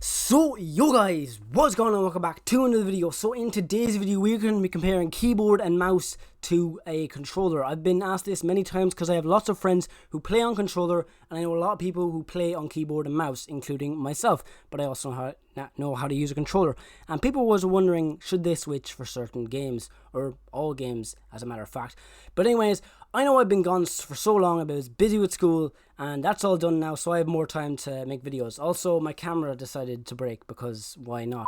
So yo guys, what's going on? Welcome back to another video. So in today's video we're going to be comparing keyboard and mouse to a controller. I've been asked this many times because I have lots of friends who play on controller, and I know a lot of people who play on keyboard and mouse, including myself, but I also know how to use a controller. And people was wondering, should they switch for certain games, or all games as a matter of fact. But anyways, I know I've been gone for so long, I was busy with school, and that's all done now, so I have more time to make videos. Also, my camera decided to break, because why not?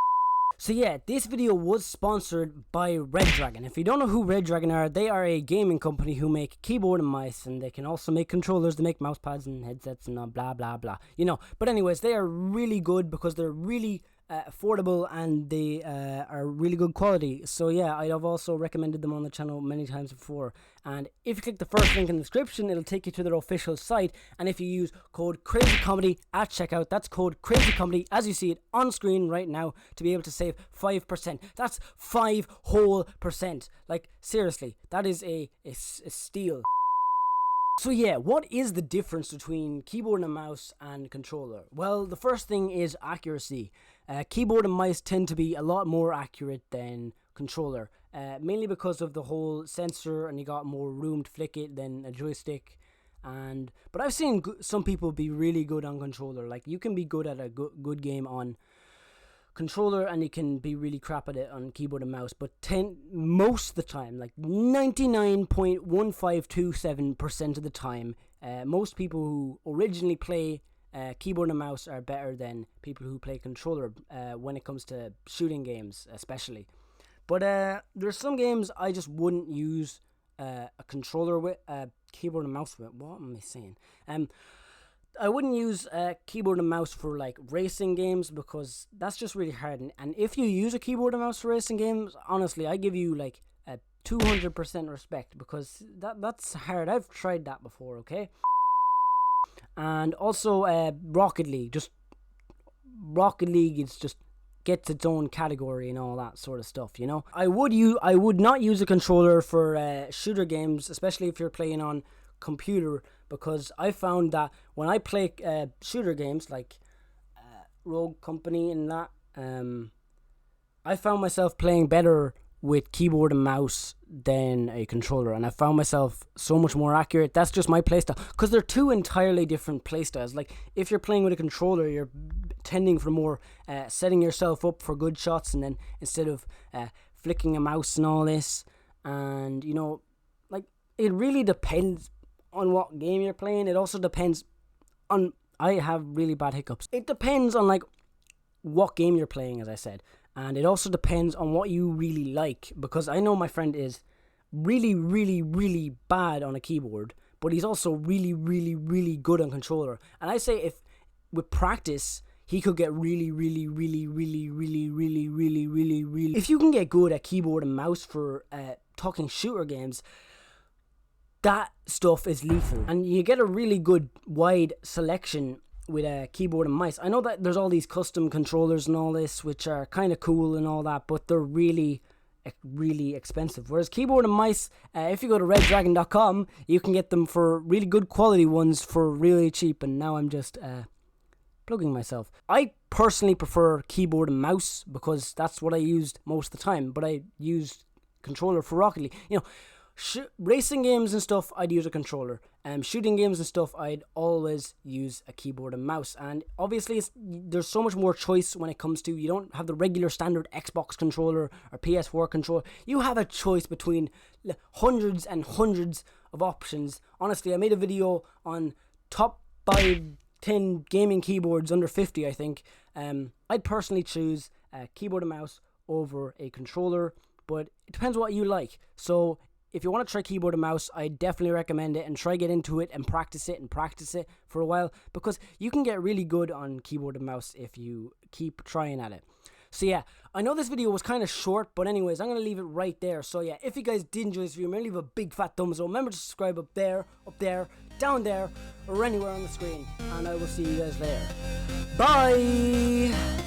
So yeah, this video was sponsored by Red Dragon. If you don't know who Red Dragon are, they are a gaming company who make keyboard and mice, and they can also make controllers, they make mouse pads and headsets and blah blah blah, you know. But anyways, they are really good because they're really affordable, and they are really good quality. So yeah, I've also recommended them on the channel many times before. And if you click the first link in the description, it'll take you to their official site. And if you use code CrazyComedy at checkout, that's code CrazyComedy as you see it on screen right now, to be able to save 5%. That's 5 whole percent. Like seriously, that is a steal. So yeah, what is the difference between keyboard and mouse and controller? Well, the first thing is accuracy. Keyboard and mice tend to be a lot more accurate than controller, mainly because of the whole sensor, and you got more room to flick it than a joystick. But I've seen some people be really good on controller. Like, you can be good at a good game on controller, and you can be really crap at it on keyboard and mouse. But most of the time, like 99.1527% of the time, most people who originally play keyboard and mouse are better than people who play controller when it comes to shooting games especially. But there's some games I just wouldn't use a controller with, keyboard and mouse with. What am I saying? I wouldn't use keyboard and mouse for like racing games, because that's just really hard. And if you use a keyboard and mouse for racing games, honestly, I give you like a 200% respect, because that's hard. I've tried that before, okay? And also Rocket League is just gets its own category and all that sort of stuff, you know. I would not use a controller for shooter games, especially if you're playing on computer, because I found that when I play shooter games like Rogue Company and that, I found myself playing better with keyboard and mouse than a controller, and I found myself so much more accurate. That's just my playstyle, because they're two entirely different playstyles. Like, if you're playing with a controller, you're tending for more setting yourself up for good shots, and then instead of flicking a mouse and all this. And you know, like, it really depends on what game you're playing. It also depends on, I have really bad hiccups. It depends on like what game you're playing, as I said. And it also depends on what you really like, because I know my friend is really, really, really bad on a keyboard, but he's also really, really, really good on controller. And I say, if with practice, he could get really, really, really, really, really, really, really, really, really. If you can get good at keyboard and mouse for talking shooter games, that stuff is lethal, and you get a really good wide selection with a keyboard and mice. I know that there's all these custom controllers and all this, which are kind of cool and all that, but they're really expensive. Whereas keyboard and mice, if you go to reddragon.com, you can get them for really good quality ones for really cheap. And now I'm just plugging myself. I personally prefer keyboard and mouse, because that's what I used most of the time, but I used controller for Rocket League. You know, racing games and stuff, I'd use a controller. Shooting games and stuff, I'd always use a keyboard and mouse. And obviously, there's so much more choice when it comes to, you don't have the regular standard Xbox controller or PS4 controller. You have a choice between hundreds and hundreds of options. Honestly, I made a video on top 5-10 gaming keyboards under 50, I think. I'd personally choose a keyboard and mouse over a controller, but it depends what you like. So if you want to try keyboard and mouse, I definitely recommend it, and try get into it and practice it for a while, because you can get really good on keyboard and mouse if you keep trying at it. So yeah, I know this video was kind of short, but anyways, I'm going to leave it right there. So yeah, if you guys did enjoy this video, remember to leave a big fat thumbs up. Remember to subscribe up there, down there, or anywhere on the screen. And I will see you guys later. Bye!